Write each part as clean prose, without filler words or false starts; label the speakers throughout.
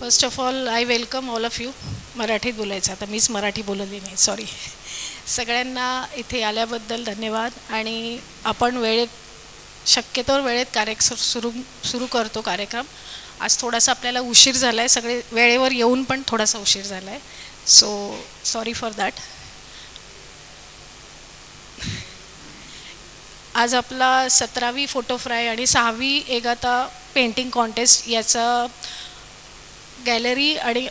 Speaker 1: First of all I welcome all of you. मराठीत बोलायचं आता, मीच मराठी बोलली नाही, सॉरी. सगळ्यांना इथे आल्याबद्दल धन्यवाद. आणि आपण शक्यतोवर वेळेत सुरू करतो कार्यक्रम. आज थोडासा आपल्याला उशीर झाला आहे, सगळे वेळेवर येऊन पण थोडासा उशीर झाला आहे, सो सॉरी फॉर दॅट. आज आपला 17वी फोटो फ्राय आणि 6वी एगाता पेंटिंग कॉन्टेस्ट याचा गॅलरी आणि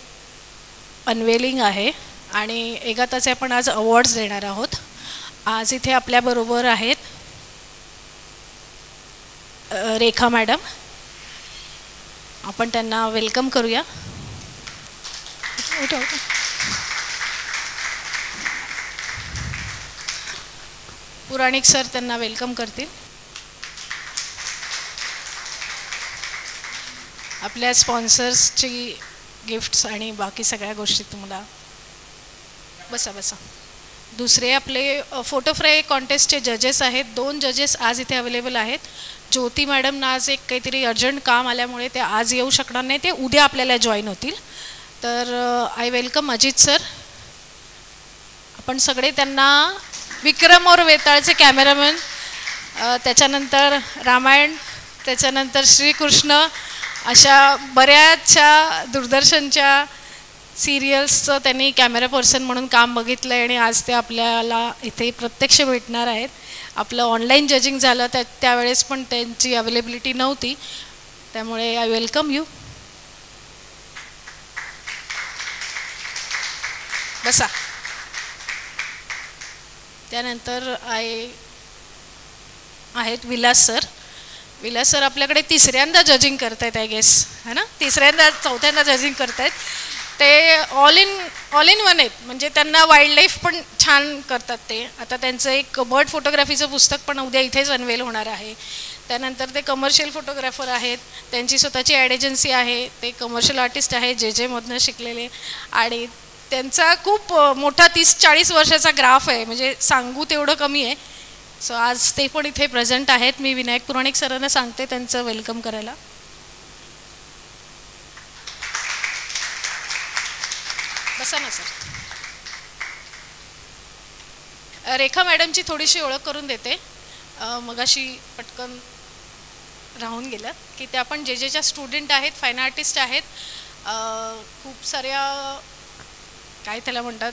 Speaker 1: अनवेलिंग आहे. आणि एगाताचे आपण आज अवॉर्ड्स देणार आहोत. आज इथे आपल्याबरोबर आहेत रेखा मॅडम. आपण त्यांना वेलकम करूया. पुराणिक सर त्यांना वेलकम करतील. आपल्या स्पॉन्सर्सची गिफ्ट्स आणि बाकी सगळ्या गोष्टी तुम्हाला. बसा. दुसरे आपले फोटो फ्राय कॉन्टेस्टचे जजेस आहेत. 2 जजेस आज इथे अवेलेबल आहेत. ज्योती मॅडमना आज एक काहीतरी अर्जंट काम आल्यामुळे ते आज येऊ शकणार नाही, ते उद्या आपल्याला जॉईन होतील. तर आय वेलकम अजित सर. आपण सगळे त्यांना विक्रम और वेताळचे कॅमेरामॅन, त्याच्यानंतर रामायण, त्याच्यानंतर श्रीकृष्ण, अशा बऱ्याचशा दूरदर्शनच्या सिरियल्सचं त्यांनी कॅमेरा पर्सन म्हणून काम बघितलं आहे आणि आज ते आपल्याला इथे प्रत्यक्ष भेटणार आहेत. आपलं ऑनलाईन जजिंग झालं त्यावेळेस पण त्यांची अवेलेबिलिटी नव्हती, त्यामुळे आय वेलकम यू. बसा. त्यानंतर आहेत विलास सर. विलास सर आपल्याकडे 3ऱ्यांदा जजिंग करत आहेत, आय गेस, है ना, 3ऱ्यांदा जजिंग करत आहेत. ते ऑल इन वन आहेत, म्हणजे त्यांना वाईल्ड लाईफ पण छान करतात ते. आता त्यांचं एक बर्ड फोटोग्राफीचं पुस्तक पण उद्या इथेच अनवेल होणार आहे. त्यानंतर ते कमर्शियल फोटोग्राफर आहेत, त्यांची स्वतःची ॲड एजन्सी आहे, ते कमर्शियल आर्टिस्ट आहे, जे मधनं शिकलेले. आणि त्यांचा खूप मोठा 30-40 वर्षाचा ग्राफ आहे, म्हणजे सांगू तेवढं कमी आहे. सो आज ते पण इथे प्रेझेंट आहेत. मी विनायक पुराणिक सरांना सांगते त्यांचं वेलकम करायला. बसा ना सर. रेखा मॅडमची थोडीशी ओळख करून देते. मगाशी पटकन राहून गेलं की त्या पण जेच्या स्टुडंट आहेत, फाईन आर्टिस्ट आहेत. खूप साऱ्या काय त्याला म्हणतात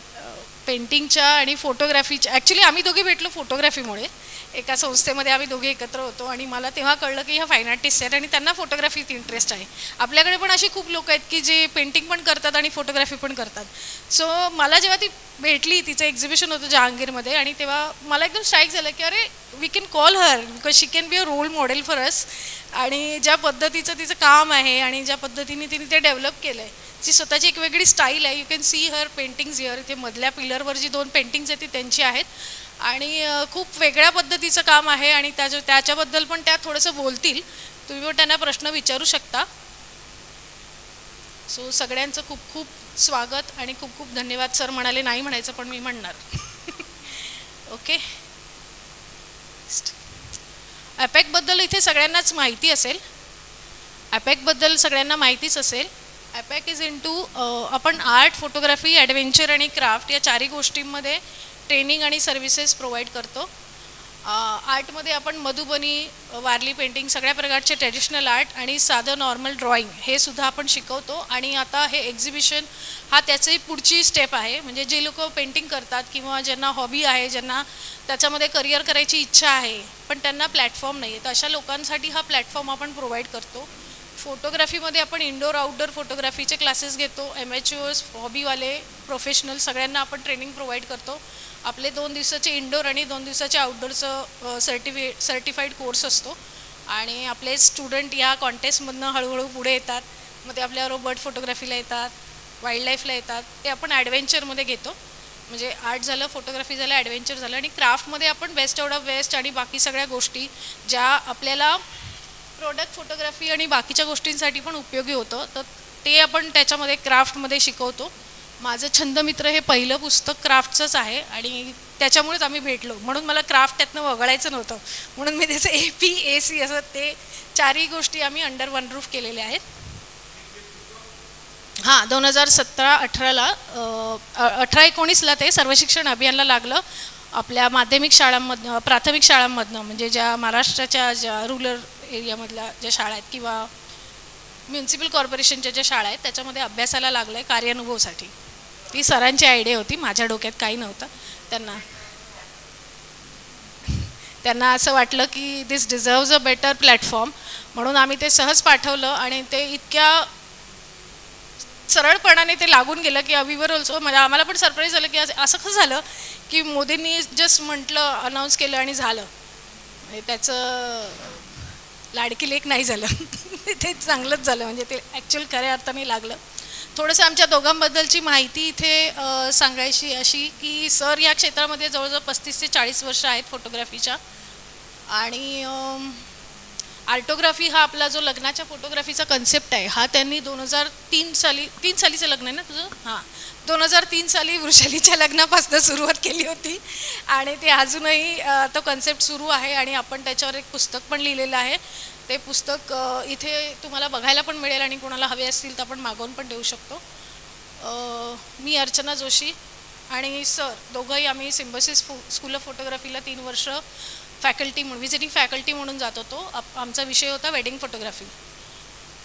Speaker 1: पेंटिंगच्या आणि फोटोग्राफीच्या. ॲक्च्युली आम्ही दोघे भेटलो फोटोग्राफीमुळे. एका संस्थेमध्ये आम्ही दोघे एकत्र होतो आणि मला तेव्हा कळलं की ह्या फाईन आर्टिस्ट आहेत आणि त्यांना फोटोग्राफीत इंटरेस्ट आहे. आपल्याकडे पण अशी खूप लोक आहेत की जे पेंटिंग पण करतात आणि फोटोग्राफी पण करतात. सो मला जेव्हा ती भेटली, तिचं एक्झिबिशन होतं जहांगीरमध्ये, आणि तेव्हा मला एकदम स्ट्राईक झालं की अरे we can call her because she can be a role model for us. आणि ज्या पद्धतीचं तिचं काम आहे आणि ज्या पद्धतीने तिने ते डेव्हलप केलं आहे, ती स्वतःची एक वेगळी स्टाईल आहे. You can see her paintings here. इथे मधल्या पिलरवर जी 2 पेंटिंग्स आहेत ती त्यांची आहेत आणि खूप वेगळ्या पद्धतीचं काम आहे. आणि त्याच्याबद्दल पण त्या थोडंसं बोलतील. तुम्ही पण त्यांना प्रश्न विचारू शकता. सो सगळ्यांचं खूप खूप स्वागत आणि खूप खूप धन्यवाद. सर म्हणाले नाही म्हणायचं, पण मी म्हणणार. ओके. ॲपॅकबद्दल इथे सगळ्यांनाच माहिती असेल. ॲपॅकबद्दल सगळ्यांना माहितीच असेल. ॲपॅक इज इंटू आपण आर्ट, फोटोग्राफी, ॲडव्हेंचर आणि क्राफ्ट या 4ही गोष्टींमध्ये ट्रेनिंग आणि सर्व्हिसेस प्रोव्हाइड करतो. आर्टमध्ये आपण मधुबनी, वारली पेंटिंग, सगळ्या प्रकारचे ट्रॅडिशनल आर्ट आणि साधं नॉर्मल ड्रॉइंग हे सुद्धा आपण शिकवतो. आणि आता हे एक्झिबिशन हा त्याची पुढची स्टेप आहे. म्हणजे जे लोक पेंटिंग करतात किंवा ज्यांना हॉबी आहे, ज्यांना त्याच्यामध्ये करिअर करायची इच्छा आहे पण त्यांना प्लॅटफॉर्म नाही आहे, तर अशा लोकांसाठी हा प्लॅटफॉर्म आपण प्रोव्हाइड करतो. फोटोग्राफीमध्ये आपण इंडोर आउटडोर फोटोग्राफीचे क्लासेस घेतो. एमएचओज, हॉबीवाले, प्रोफेशनल सगळ्यांना आपण ट्रेनिंग प्रोव्हाइड करतो. आपले 2 दिवसाचे इंडोर आणि 2 दिवसाचे आउटडोरचं सर्टिफाईड कोर्स असतो. आणि आपले स्टुडंट या कॉन्टेस्टमधनं हळूहळू पुढे येतात. मग ते आपल्याबरोबर बर्ड फोटोग्राफीला येतात, वाईल्ड लाईफला येतात. ते आपण ॲडव्हेंचरमध्ये घेतो. म्हणजे आर्ट झालं, फोटोग्राफी झालं, ॲडव्हेंचर झालं. आणि क्राफ्टमध्ये आपण बेस्ट आउट ऑफ वेस्ट आणि बाकी सगळ्या गोष्टी ज्या आपल्याला प्रोडक्ट फोटोग्राफी आणि बाकीच्या गोष्टींसाठी पण उपयोगी होतं, तर ते आपण त्याच्यामध्ये क्राफ्टमध्ये शिकवतो. माझं छंदमित्र हे पहिलं पुस्तक क्राफ्टचंच आहे आणि त्याच्यामुळेच आम्ही भेटलो. म्हणून मला क्राफ्ट त्यातनं वगळायचं नव्हतं, म्हणून मी त्याचं AP, AC असं ते 4ही गोष्टी आम्ही अंडर वन रूफ केलेल्या आहेत. हां 2017-18ला 18-19ला ते सर्व शिक्षण अभियानला लागलं. आपल्या माध्यमिक शाळांमधनं प्राथमिक शाळांमधनं म्हणजे ज्या महाराष्ट्राच्या ज्या रुरल एरियामधल्या ज्या शाळा आहेत किंवा म्युन्सिपल कॉर्पोरेशनच्या ज्या शाळा आहेत त्याच्यामध्ये अभ्यासाला लागलं आहे कार्यानुभवसाठी. ती सरांची आयडिया होती, माझ्या डोक्यात काही नव्हतं. त्यांना असं वाटलं की दिस डिझर्व्स अ बेटर प्लॅटफॉर्म म्हणून आम्ही ते सहज पाठवलं आणि ते इतक्या सरळपणाने ते लागून गेलं की वी वर ऑल्सो म्हणजे आम्हाला पण सरप्राईज झालं की असं कसं झालं की मोदींनी जस्ट म्हटलं अनाऊन्स केलं आणि झालं. म्हणजे त्याचं लाडकी लेक नाही झालं ते चांगलंच झालं म्हणजे ते ॲक्च्युअल खऱ्या अर्थाने लागलं. थोडंसं आमच्या दोघांबद्दलची माहिती इथे सांगायची अशी की सर या क्षेत्रामध्ये जवळजवळ 35 ते 40 वर्ष आहेत फोटोग्राफीच्या. आणि आर्टोग्राफी हा आपला जो लग्नाच्या फोटोग्राफीचा कन्सेप्ट आहे हा त्यांनी 2003 सालीचं लग्न आहे ना तुझं? हां 2003 साली वृषालीच्या लग्नापासून सुरुवात केली होती आणि ते अजूनही तो कन्सेप्ट सुरू आहे. आणि आपण त्याच्यावर एक पुस्तक पण लिहिलेलं आहे. ते पुस्तक इथे तुम्हाला बघायला पण मिळेल आणि कोणाला हवे असतील तर आपण मागवून पण देऊ शकतो. मी अर्चना जोशी आणि सर दोघंही आम्ही सिम्बॉसिस स्कूल ऑफ फोटोग्राफीला 3 वर्ष फॅकल्टी म्हणून व्हिजिटिंग फॅकल्टी म्हणून जात होतो. आमचा विषय होता वेडिंग फोटोग्राफी.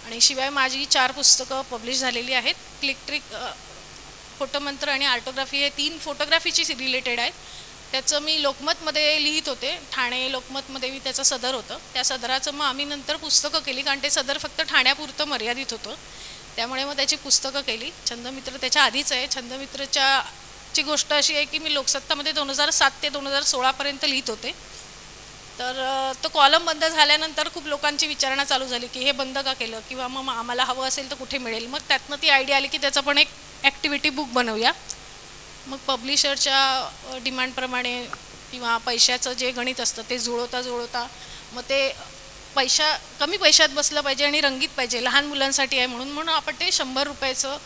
Speaker 1: आणि शिवाय माझी 4 पुस्तकं पब्लिश झालेली आहेत. क्लिक ट्रिक, फोटोमंत्र आणि आर्टोग्राफी हे 3 फोटोग्राफीची रिलेटेड आहेत. त्याचं मी लोकमतमध्ये लिहित होते. ठाणे लोकमतमध्ये मी त्याचं सदर होतं. त्या सदराचं मग आम्ही नंतर पुस्तकं केली कारण ते सदर फक्त ठाण्यापुरतं मर्यादित होतं. त्यामुळे मग त्याची पुस्तकं केली. छंदमित्र त्याच्या आधीच आहे. छंदमित्रची गोष्ट अशी आहे की मी लोकसत्तामध्ये 2007 ते 2016पर्यंत लिहित होते. तर तो कॉलम बंद झाल्यानंतर खूप लोकांची विचारणा चालू झाली की हे बंद का केलं किंवा मग आम्हाला हवं असेल तर कुठे मिळेल. मग त्यातनं ती आयडिया आली की त्याचं पण एक ॲक्टिव्हिटी बुक बनवूया. मग पब्लिशरच्या डिमांडप्रमाणे किंवा पैशाचं जे गणित असतं ते जुळवता मग ते कमी पैशात बसलं पाहिजे आणि रंगीत पाहिजे, लहान मुलांसाठी आहे म्हणून आपण ते 100 रुपयाचं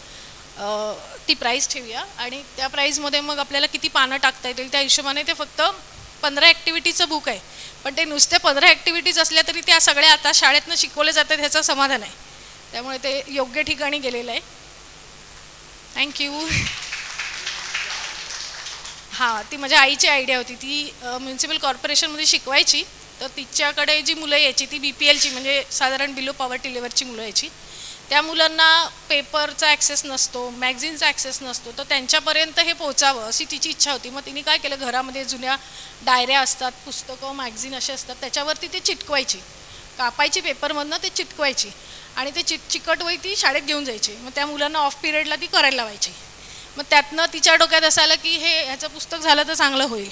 Speaker 1: ती प्राईस ठेवूया. आणि त्या प्राईजमध्ये मग आपल्याला किती पानं टाकता येतील त्या हिशोबाने ते फक्त 15 ॲक्टिव्हिटीचं बुक आहे. पण ते नुसते 15 ॲक्टिव्हिटीज असल्या तरी त्या सगळ्या आता शाळेतनं शिकवले जातात ह्याचं समाधान आहे. त्यामुळे ते योग्य ठिकाणी गेलेलं आहे. थँक्यू. हां ती माझ्या आईची आयडिया होती. ती म्युन्सिपल कॉर्पोरेशनमध्ये शिकवायची. तर तिच्याकडे जी मुलं यायची ती BPLची म्हणजे साधारण बिलो पॉवर्टी लेवलची मुलं यायची. त्या मुलांना पेपरचा ॲक्सेस नसतो, मॅगझिनचा ॲक्सेस नसतो. तर त्यांच्यापर्यंत हे पोहोचावं अशी तिची इच्छा होती. मग तिने काय केलं, घरामध्ये जुन्या डायऱ्या असतात, पुस्तकं, मॅगझिन असे असतात, त्याच्यावरती ते चिटकवायची, कापायची पेपरमधनं ते चिटकवायची आणि ते चिकट वही ती शाळेत घेऊन जायची. मग त्या मुलांना ऑफ पिरियडला ती करायला लावायची. मग त्यातनं तिच्या डोक्यात असं आलं की ह्याचं पुस्तक झालं तर चांगलं होईल.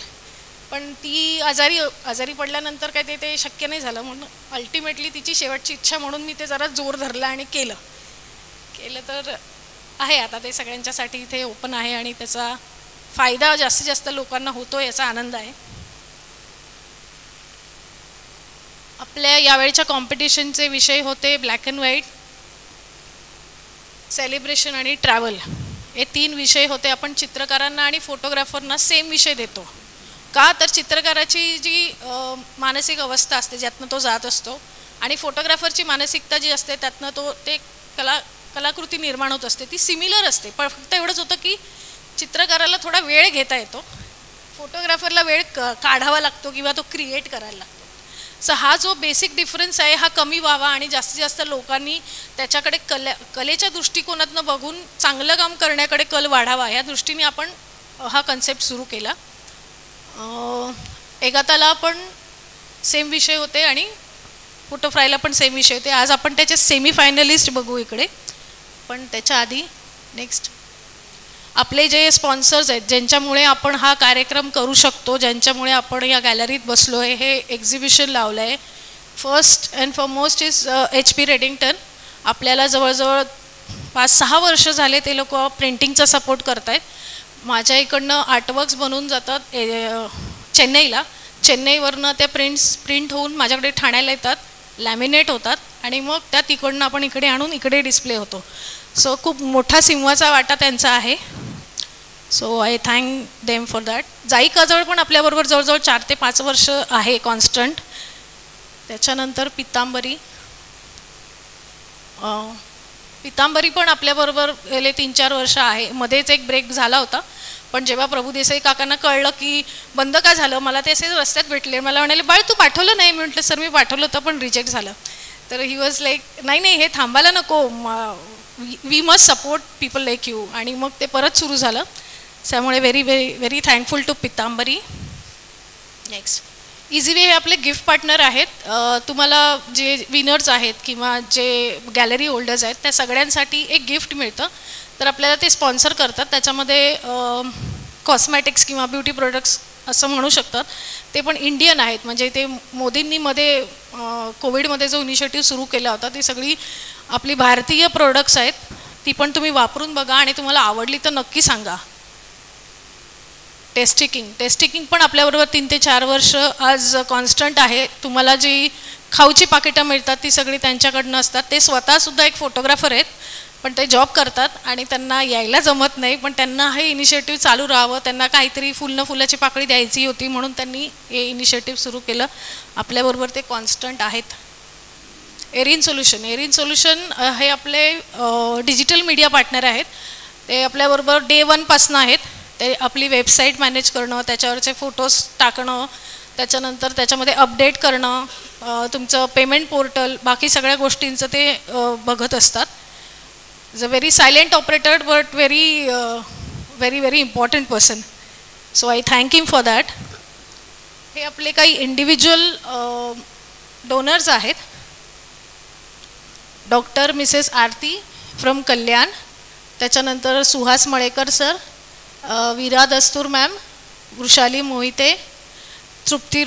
Speaker 1: पण ती आजारी पडल्यानंतर काय ते शक्य नाही झालं. म्हणून अल्टिमेटली तिची शेवटची इच्छा म्हणून मी ते जरा जोर धरला आणि केलं तर आहे आता ते सगळ्यांच्यासाठी इथे ओपन आहे आणि त्याचा फायदा जास्तीत जास्त लोकांना होतो याचा आनंद आहे. आपल्या यावेळच्या कॉम्पिटिशनचे विषय होते ब्लॅक अँड व्हाईट, सेलिब्रेशन आणि ट्रॅव्हल. हे 3 विषय होते. आपण चित्रकारांना आणि फोटोग्राफरना सेम विषय देतो. का तर चित्रकाराची जी मानसिक अवस्था असते ज्यातनं तो जात असतो आणि फोटोग्राफरची मानसिकता जी असते त्यातनं ते कलाकृती निर्माण होत असते, ती सिमिलर असते. पण फक्त एवढंच होतं की चित्रकाराला थोडा वेळ घेता येतो, फोटोग्राफरला वेळ काढावा लागतो किंवा तो क्रिएट करायला लागतो. सो हा जो बेसिक डिफरन्स आहे हा कमी व्हावा आणि जास्तीत जास्त लोकांनी त्याच्याकडे कलेच्या दृष्टिकोनातनं बघून चांगलं काम करण्याकडे कल वाढावा या दृष्टीने आपण हा कन्सेप्ट सुरू केला. एगाताला पण सेम विषय होते आणि फोटोफ्रायला पण सेम विषय होते. आज आपण त्याचे सेमीफायनलिस्ट बघू इकडे. पण त्याच्या आधी नेक्स्ट आपले जे स्पॉन्सर्स आहेत ज्यांच्यामुळे आपण हा कार्यक्रम करू शकतो, ज्यांच्यामुळे आपण या गॅलरीत बसलो आहे, हे एक्झिबिशन लावलं आहे. First and foremost is HP Redington. आपल्याला जवळजवळ 5-6 वर्ष झाले ते लोक प्रिंटिंगचा सपोर्ट करत आहेत. माझ्या इकडनं आर्टवर्क्स बनवून जातात चेन्नईवरनं त्या प्रिंट होऊन माझ्याकडे ठाण्याला येतात, लॅमिनेट होतात आणि मग त्या तिकडनं आपण इकडे आणून इकडे डिस्प्ले होतो. सो खूप मोठा सिंहाचा वाटा त्यांचा आहे. So I thank them for that. जाई काजळ पण आपल्याबरोबर जवळजवळ 4 ते 5 वर्ष आहे कॉन्स्टंट. त्याच्यानंतर पितांबरी, पितांबरी पण आपल्याबरोबर गेले 3-4 वर्ष आहे. मध्येच एक ब्रेक झाला होता, पण जेव्हा प्रभू देसाई काकांना कळलं की बंद का झालं, मला ते असे रस्त्यात भेटले, मला म्हणाले बाळ तू पाठवलं नाही. मी म्हटलं सर मी पाठवलं होतं पण रिजेक्ट झालं. तर ही वॉज लाईक नाही नाही हे थांबायला नको, we must support people like you. आणि मग ते परत सुरू झालं. त्यामुळे very very very thankful to Pitambari. Next easy way हे आपले गिफ्ट पार्टनर आहेत. तुम्हाला जे विनर्स आहेत किंवा जे गॅलरी होल्डर्स आहेत त्या सगळ्यांसाठी एक गिफ्ट मिळतं. तर आपल्याला ते स्पॉन्सर करतात. त्याच्यामध्ये कॉस्मॅटिक्स किंवा ब्युटी प्रोडक्ट्स असं म्हणू शकतात. ते पण इंडियन आहेत. म्हणजे ते मोदींनी मध्ये कोविडमध्ये जो इनिशिएटिव्ह सुरू केला होता ती सगळी आपली भारतीय प्रोडक्ट्स आहेत. ती पण तुम्ही वापरून बघा आणि तुम्हाला आवडली तर नक्की सांगा. टेस्टिकिंग पण आपल्याबरोबर 3 ते 4 वर्ष आज कॉन्स्टंट आहे. तुम्हाला जी खाऊची पाकिटं मिळतात ती सगळी त्यांच्याकडनं असतात. ते स्वतःसुद्धा एक फोटोग्राफर आहेत, पण ते जॉब करतात आणि त्यांना यायला जमत नाही. पण त्यांना हे इनिशिएटिव्ह चालू राहावं, त्यांना काहीतरी फुलाची पाकळी द्यायची होती म्हणून त्यांनी हे इनिशिएटिव्ह सुरू केलं. आपल्याबरोबर ते कॉन्स्टंट आहेत. एरिन सोल्युशन हे आपले डिजिटल मीडिया पार्टनर आहेत. ते आपल्याबरोबर डे 1 पासून आहेत. ते आपली वेबसाईट मॅनेज करणं, त्याच्यावरचे फोटोज टाकणं, त्याच्यानंतर त्याच्यामध्ये अपडेट करणं, तुमचं पेमेंट पोर्टल, बाकी सगळ्या गोष्टींचं ते बघत असतात. Is a very silent operator but very very important person. So I thank him for that. हे आपले काही इंडिव्हिज्युअल डोनर्स आहेत. डॉक्टर मिसेस आरती फ्रॉम कल्याण, त्याच्यानंतर सुहास मळेकर सर, वीरा दस्तूर मॅम, वृषाली मोहिते, तृप्ती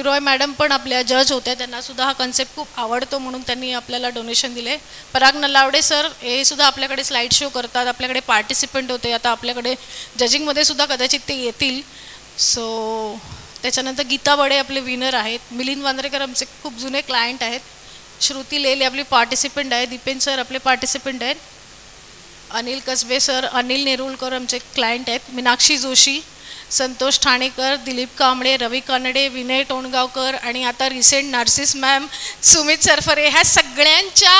Speaker 1: रॉय मॅडम पण आपल्या जज होत्या. त्यांनासुद्धा हा कन्सेप्ट खूप आवडतो म्हणून त्यांनी आपल्याला डोनेशन दिले. पराग नलावडे सर हे सुद्धा आपल्याकडे स्लाईड शो करतात, आपल्याकडे पार्टिसिपंट होते, आता आपल्याकडे जजिंगमध्ये सुद्धा कदाचित ते येतील. सो त्याच्यानंतर गीता बडे आपले विनर आहेत. मिलिंद वांद्रेकर आमचे खूप जुने क्लायंट आहेत. श्रुती लेले आपली पार्टिसिपंट आहे. दीपेन सर आपले पार्टिसिपंट आहेत. अनिल कसबे सर, अनिल नेरुळकर आमचे क्लायंट आहेत. मीनाक्षी जोशी, संतोष ठाणेकर, दिलीप कांबळे, रवी कानडे, विनय टोणगावकर आणि आता recent Nazis ma'am, Sumit Sarfare, ह्या सगळ्यांच्या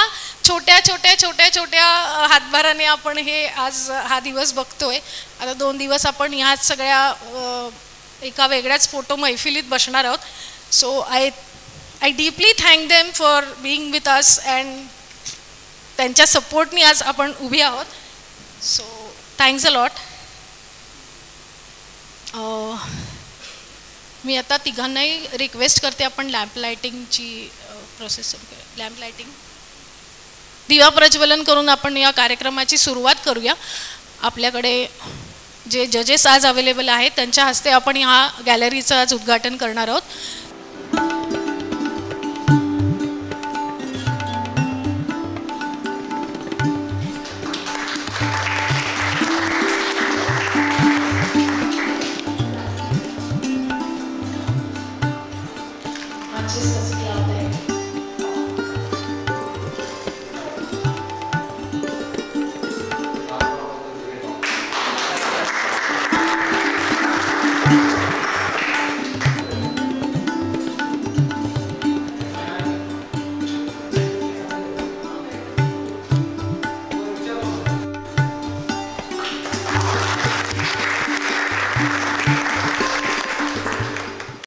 Speaker 1: छोट्या हातभाराने आपण हे आज हा दिवस बघतोय. आता 2 दिवस आपण ह्याच सगळ्या एका वेगळ्याच फोटो मैफिलीत बसणार आहोत. So I deeply thank them for being with us and त्यांच्या सपोर्टनी आज आपण उभी आहोत. So thanks a lot. मी आता तिघांनाही रिक्वेस्ट करते आपण लॅम्प लाईटिंगची प्रोसेस सुरू करूया. लॅम्प लाईटिंग दिवा प्रज्वलन करून आपण या कार्यक्रमाची सुरुवात करूया. आपल्याकडे जे जजेस आज अवेलेबल आहेत त्यांच्या हस्ते आपण ह्या गॅलरीचं आज उद्घाटन करणार आहोत.